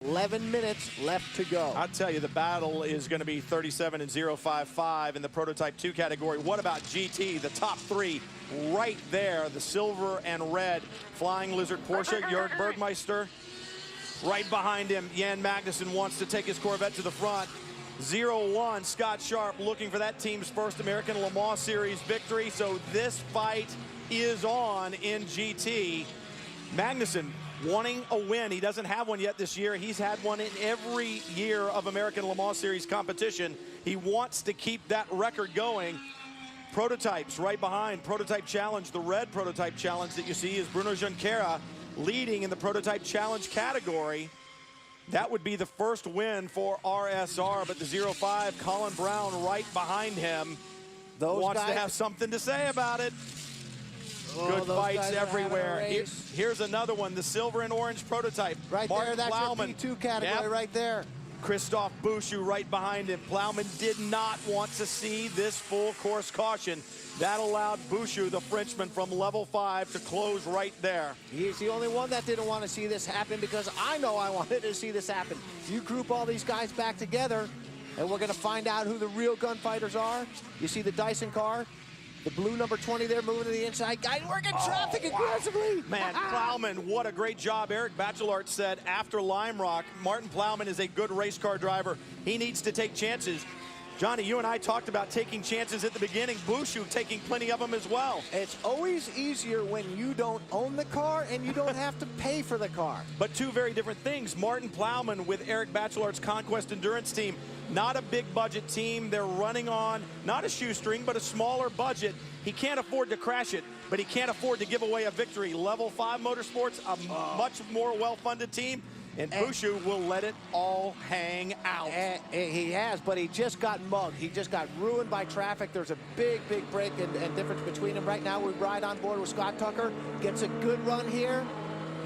11 minutes left to go. I'll tell you, the battle is going to be 37 and 055 in the Prototype 2 category. What about GT? The top three right there, the silver and red Flying Lizard Porsche. Jörg Bergmeister right behind him. Jan Magnussen wants to take his Corvette to the front. 0-1, Scott Sharp looking for that team's first American Le Mans Series victory. So this fight is on in GT. Magnussen wanting a win. He doesn't have one yet this year. He's had one in every year of American Le Mans Series competition. He wants to keep that record going. Prototypes right behind. Prototype Challenge, the red Prototype Challenge that you see is Bruno Junqueira leading in the Prototype Challenge category. That would be the first win for RSR, but the 05, Colin Brown right behind him. Wants to have something to say about it. Good fights everywhere. Here's another one, the silver and orange Prototype. Right there, that's your P2 category right there. Christophe Bouchou right behind him. Plowman did not want to see this full course caution. That allowed Bouchou, the Frenchman from level 5, to close right there. He's the only one that didn't want to see this happen, because I know I wanted to see this happen. You group all these guys back together, and we're going to find out who the real gunfighters are. You see the Dyson car, the blue number 20 there moving to the inside. Guys working traffic aggressively. Man, Plowman, what a great job. Eric Bachelart said after Lime Rock, Martin Plowman is a good race car driver. He needs to take chances. Johnny, you and I talked about taking chances at the beginning. Bouchou taking plenty of them as well. It's always easier when you don't own the car and you don't have to pay for the car. But two very different things. Martin Plowman with Eric Bachelart's Conquest Endurance team. Not a big budget team. They're running on not a shoestring, but a smaller budget. He can't afford to crash it, but he can't afford to give away a victory. Level 5 Motorsports, a much more well-funded team. And Bouchou will let it all hang out. He has, but he just got mugged. He just got ruined by traffic. There's a big, big break and difference between them. Right now, we ride on board with Scott Tucker. Gets a good run here.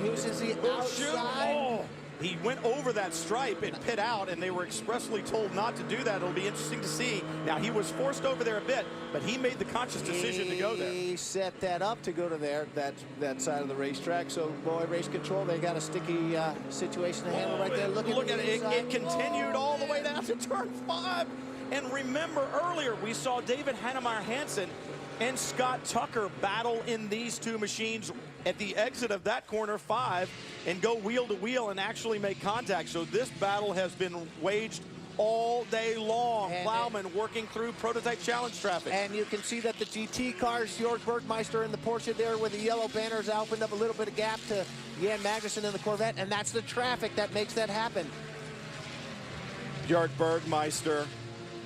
Uses the outside. He went over that stripe and pit out, and they were expressly told not to do that. It'll be interesting to see. Now, he was forced over there a bit, but he made the conscious decision to go there. He set that up to go to there, that side of the racetrack. So, boy, race control, they got a sticky situation to handle right there. Look at it. It continued all the way down to turn 5. And remember earlier, we saw David Hannemeyer Hansen and Scott Tucker battle in these two machines at the exit of that corner 5 and go wheel to wheel and actually make contact. So this battle has been waged all day long. Plowman working through Prototype Challenge traffic. And you can see that the GT cars, Jörg Bergmeister in the Porsche there with the yellow banners, opened up a little bit of gap to Jan Magnussen in the Corvette, and that's the traffic that makes that happen. Jörg Bergmeister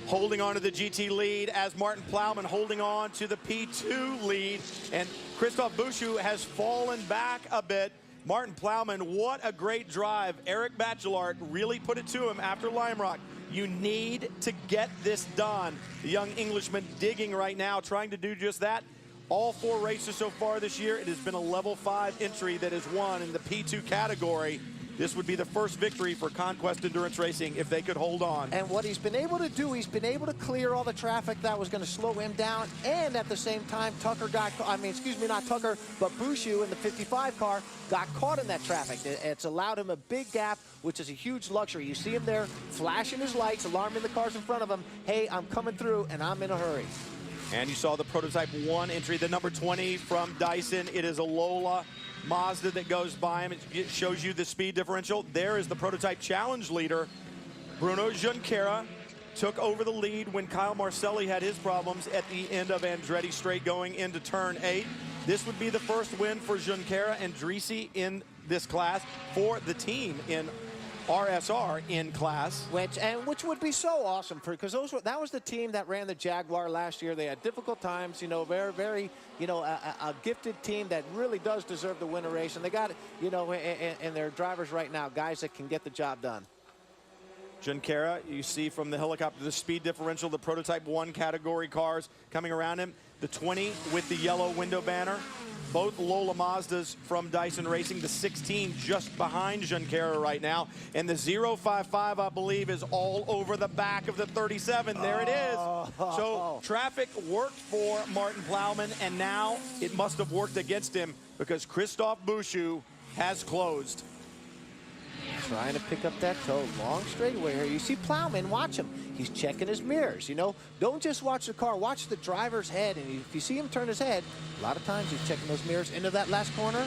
holding on to the GT lead as Martin Plowman holding on to the P2 lead. And Christophe Bouchou has fallen back a bit. Martin Plowman, what a great drive. Eric Bachelart really put it to him after Lime Rock. You need to get this done. The young Englishman digging right now, trying to do just that. All 4 races so far this year, it has been a level 5 entry that is won in the P2 category. This would be the first victory for Conquest Endurance Racing if they could hold on. And what he's been able to do, he's been able to clear all the traffic that was going to slow him down. And at the same time, Tucker got, not Tucker, but Bouchou in the 55 car got caught in that traffic. It's allowed him a big gap, which is a huge luxury. You see him there flashing his lights, alarming the cars in front of him. Hey, I'm coming through and I'm in a hurry. And you saw the Prototype 1 entry, the number 20 from Dyson. It is a Lola Mazda that goes by him. It shows you the speed differential. There is the Prototype Challenge leader. Bruno Junqueira took over the lead when Kyle Marcelli had his problems at the end of Andretti Straight going into turn 8. This would be the first win for Junqueira and Dreese in this class for the team in RSR in class. Which would be so awesome because that was the team that ran the Jaguar last year. They had difficult times, very, a gifted team that really does deserve to win a race. And they got, in their drivers right now, guys that can get the job done. Junqueira, you see from the helicopter, the speed differential, the Prototype 1 category cars coming around him. The 20 with the yellow window banner. Both Lola Mazdas from Dyson Racing. The 16 just behind Junqueira right now. And the 055, I believe, is all over the back of the 37. There it is. So traffic worked for Martin Plowman, and now it must have worked against him because Christophe Bouchou has closed. Trying to pick up that toe. Long straightaway here. You see Plowman, watch him. He's checking his mirrors, you know. Don't just watch the car, watch the driver's head. And if you see him turn his head, a lot of times he's checking those mirrors into that last corner.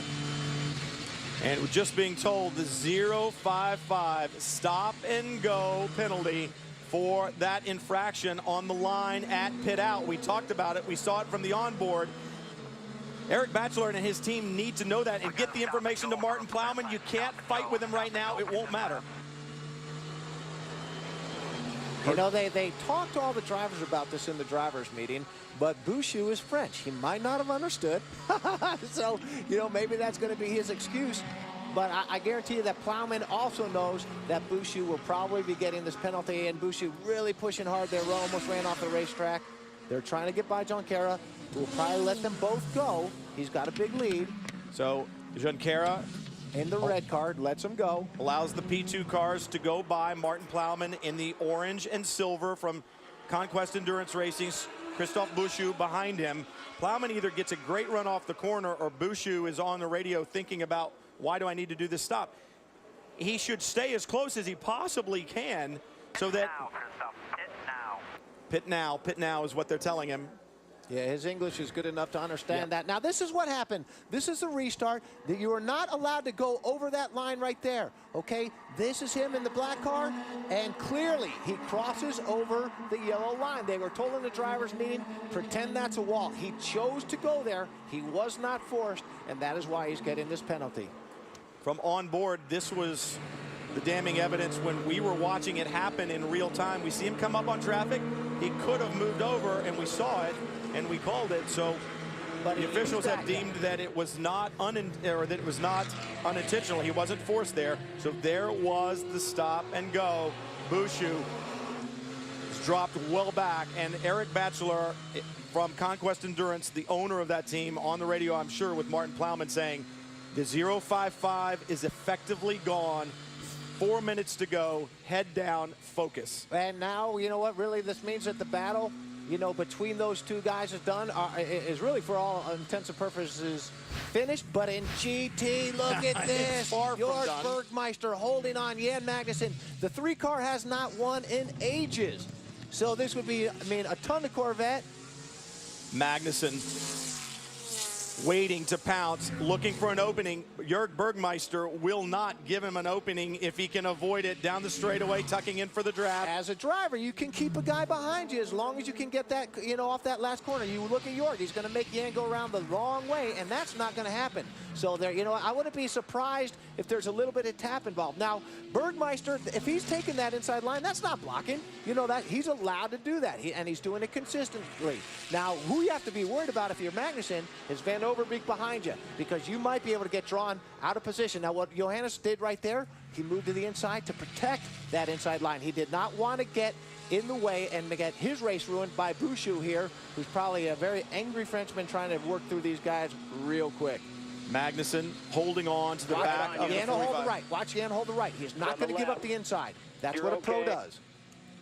And we're just being told the 0.55 stop and go penalty for that infraction on the line at pit out. We talked about it. We saw it from the onboard. Eric Batchelor and his team need to know that and get the information to Martin Plowman. You can't fight with him right now. It won't matter. You know, they talked to all the drivers about this in the drivers' meeting, but Bouchou is French. He might not have understood. So, you know, maybe that's going to be his excuse. But I guarantee you that Plowman also knows that Bouchou will probably be getting this penalty, and Bouchou really pushing hard there. Almost ran off the racetrack. They're trying to get by Junqueira. We'll probably let them both go. He's got a big lead. So Junqueira in the red card lets him go. Allows the P2 cars to go by Martin Plowman in the orange and silver from Conquest Endurance Racing's Christophe Bouchou behind him. Plowman either gets a great run off the corner or Bouchou is on the radio thinking about, why do I need to do this stop? He should stay as close as he possibly can so that... Pit now is what they're telling him. Yeah, his English is good enough to understand that. Now, this is what happened. This is the restart. That you are not allowed to go over that line right there, okay? This is him in the black car, and clearly he crosses over the yellow line. They were told in the drivers' meeting, pretend that's a wall. He chose to go there. He was not forced, and that is why he's getting this penalty. From on board, this was the damning evidence when we were watching it happen in real time. We see him come up on traffic. He could have moved over, and we saw it, and we called it. So, but the officials have deemed that it was not unintentional. He wasn't forced there. So there was the stop and go. Bouchou is dropped well back, and Eric Batchelor from Conquest Endurance, the owner of that team, on the radio, I'm sure, with Martin Plowman saying, the 0.55 is effectively gone. 4 minutes to go, head down, focus. And now, you know what, really this means that the battle, you know, between those two guys is done, is really for all intents and purposes finished. But in GT, look at this. George Bergmeister holding on Jan Magnussen. The 3-car has not won in ages. So this would be, I mean, a ton of Corvette. Magnussen waiting to pounce, looking for an opening. Jörg Bergmeister will not give him an opening if he can avoid it down the straightaway, tucking in for the draft. As a driver, you can keep a guy behind you as long as you can get that, you know, off that last corner. You look at Jörg, he's going to make Jan go around the wrong way, and that's not going to happen. So there, you know, I wouldn't be surprised if there's a little bit of tap involved. Now, Bergmeister, if he's taking that inside line, that's not blocking. You know that he's allowed to do that, and he's doing it consistently. Now, who you have to be worried about if you're Magnussen is Van Overbeek behind you, because you might be able to get drawn out of position. Now, what Johannes did right there, he moved to the inside to protect that inside line. He did not want to get in the way and get his race ruined by Bouchou here, who's probably a very angry Frenchman trying to work through these guys real quick. Magnussen holding on to the back of the 45. Hold the right. Watch Jan hold the right. He's not going to give up the inside. That's what a pro does.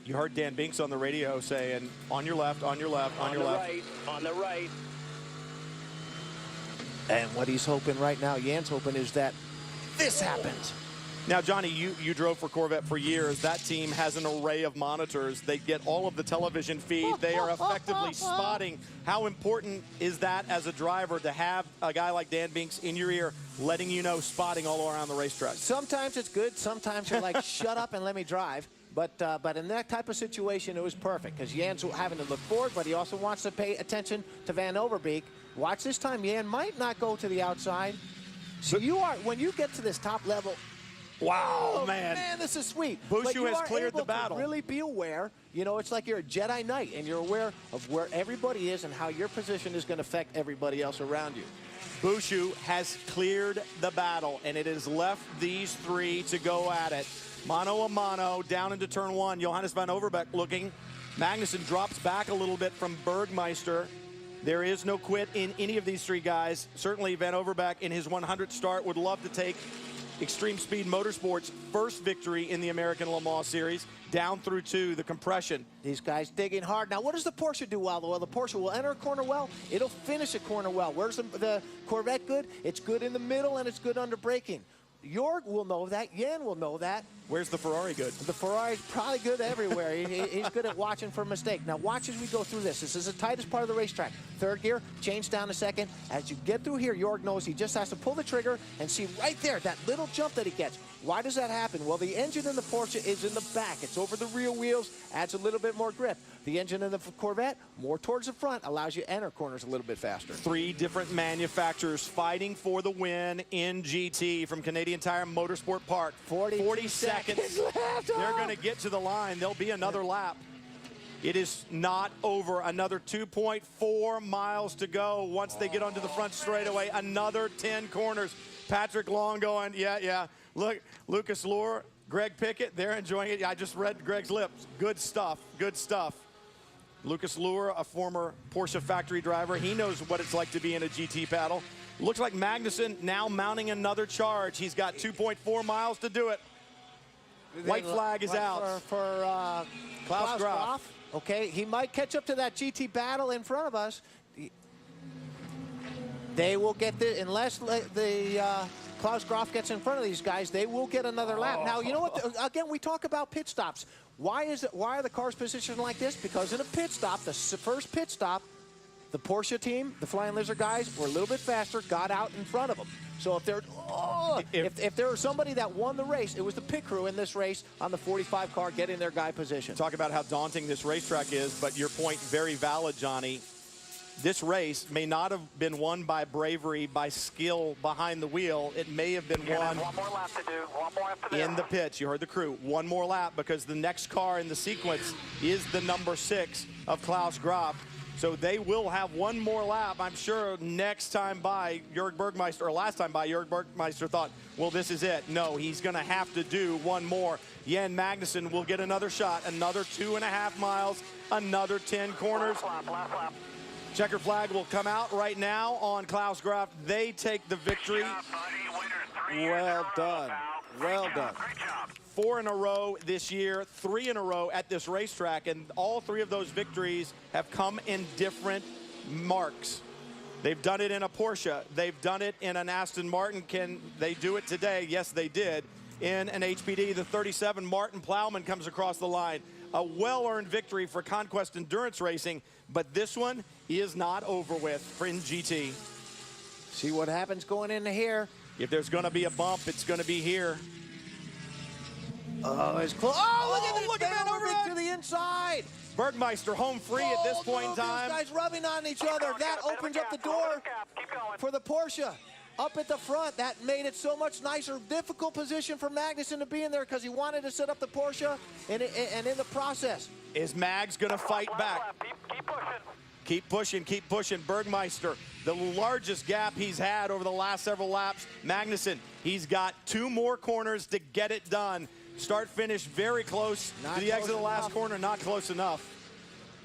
You heard Dan Binks on the radio saying, on your left, on your left, on your left. On the right. And what he's hoping right now, Jan's hoping, is that this happens. Now, Johnny, you drove for Corvette for years. That team has an array of monitors. They get all of the television feed. They are effectively spotting. How important is that as a driver to have a guy like Dan Binks in your ear letting you know, spotting all around the racetrack? Sometimes it's good. Sometimes you're like, shut up and let me drive. But in that type of situation, it was perfect because Jan's having to look forward, but he also wants to pay attention to Van Overbeek. Watch this time. Jan might not go to the outside. So you are, when you get to this top level, wow, man, this is sweet. Bouchou has cleared the battle. Really be aware. You know, it's like you're a Jedi Knight, and you're aware of where everybody is and how your position is going to affect everybody else around you. Bouchou has cleared the battle, and it has left these three to go at it. Mano a mano down into turn one. Johannes Van Overbeek looking. Magnussen drops back a little bit from Bergmeister. There is no quit in any of these three guys. Certainly Van Overbeek in his 100th start would love to take Extreme Speed Motorsports' first victory in the American Le Mans Series, down through to the compression. These guys digging hard. Now, what does the Porsche do well? Well, the Porsche will enter a corner well. It'll finish a corner well. Where's the Corvette good? It's good in the middle, and it's good under braking. Jorg will know that. Jan will know that. Where's the Ferrari good? The Ferrari's probably good everywhere. He's good at watching for a mistake. Now watch as we go through this. This is the tightest part of the racetrack. Third gear, change down to second. As you get through here, Jorg knows he just has to pull the trigger and see right there, that little jump that he gets. Why does that happen? Well, the engine in the Porsche is in the back. It's over the rear wheels, adds a little bit more grip. The engine in the Corvette, more towards the front, allows you to enter corners a little bit faster. 3 different manufacturers fighting for the win in GT from Canadian Tire Motorsport Park. 40 seconds left. They're going to get to the line. There'll be another lap. It is not over. Another 2.4 miles to go once they get onto the front straightaway. Another 10 corners. Patrick Long going, yeah. Look, Lucas Luhr, Greg Pickett, they're enjoying it. I just read Greg's lips. Good stuff, good stuff. Lucas Luhr, a former Porsche factory driver. He knows what it's like to be in a GT battle. Looks like Magnussen now mounting another charge. He's got 2.4 miles to do it. White flag is out. For Klaus Graf. Okay, he might catch up to that GT battle in front of us. They will get the, unless the Klaus Graf gets in front of these guys, they will get another lap. Now, you know what? Again, we talk about pit stops. Why are the cars positioned like this? Because in a pit stop, the first pit stop, the Porsche team, the Flying Lizard guys, were a little bit faster, got out in front of them. So if there was somebody that won the race, it was the pit crew in this race on the 45 car getting their guy position. Talk about how daunting this racetrack is, but your point very valid, Johnny. This race may not have been won by bravery, by skill behind the wheel. It may have been won one more lap to do. One more lap to do. In the pits. You heard the crew. One more lap because the next car in the sequence is the number 6 of Klaus Graf. So they will have one more lap. I'm sure next time by, Jörg Bergmeister, or last time by, Jörg Bergmeister thought, well, this is it. No, he's going to have to do one more. Jan Magnussen will get another shot, another 2.5 miles, another 10 corners. Last lap. Checker flag will come out right now on Klaus Graf. They take the victory. Well done. Well done. 4 in a row this year, 3 in a row at this racetrack, and all 3 of those victories have come in different marks. They've done it in a Porsche. They've done it in an Aston Martin. Can they do it today? Yes, they did. In an HPD, the 37 Martin Plowman comes across the line. A well-earned victory for Conquest Endurance Racing, but this one is not over with for in GT. See what happens going into here. If there's going to be a bump, it's going to be here. Oh, it's close. Oh, Look at that overhead to the inside. Bergmeister home free at this point in time. These guys rubbing on each other. That opens up the door for the Porsche. Up at the front, that made it so much nicer. Difficult position for Magnussen to be in there because he wanted to set up the Porsche, and in the process. Is Mags going to fight back? Keep pushing. Keep pushing. Bergmeister, the largest gap he's had over the last several laps. Magnussen, he's got 2 more corners to get it done. Start finish very close to the exit of the last corner, not close enough.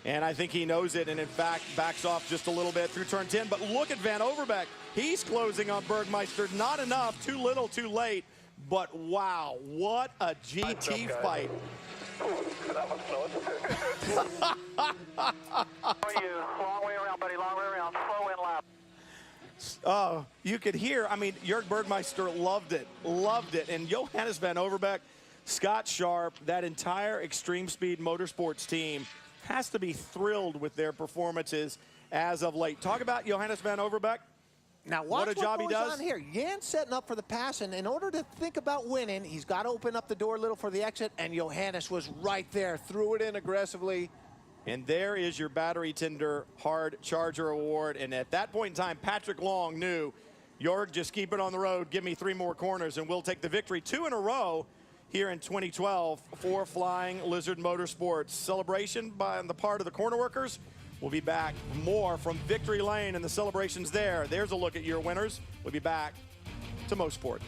And I think he knows it, and in fact backs off just a little bit through turn 10. But look at Van Overbeek. He's closing on Bergmeister. Not enough, too little, too late. But wow, what a GT fight. That was close. For you. Long way around, buddy. Long way around. Slow in lap. Oh, you could hear, I mean, Jörg Bergmeister loved it. And Johannes Van Overbeek, Scott Sharp, that entire Extreme Speed Motorsports team has to be thrilled with their performances as of late. Talk about Johannes Van Overbeek. Now what watch a job he does on here. Jan's setting up for the pass, and in order to think about winning, he's got to open up the door a little for the exit, and Johannes was right there, threw it in aggressively. And there is your Battery Tender Hard Charger Award. And at that point in time, Patrick Long knew, Jörg, just keep it on the road, give me 3 more corners, and we'll take the victory. 2 in a row here in 2012 for Flying Lizard Motorsports. Celebration on the part of the corner workers. We'll be back more from Victory Lane and the celebrations there. There's a look at your winners. We'll be back to Mosport.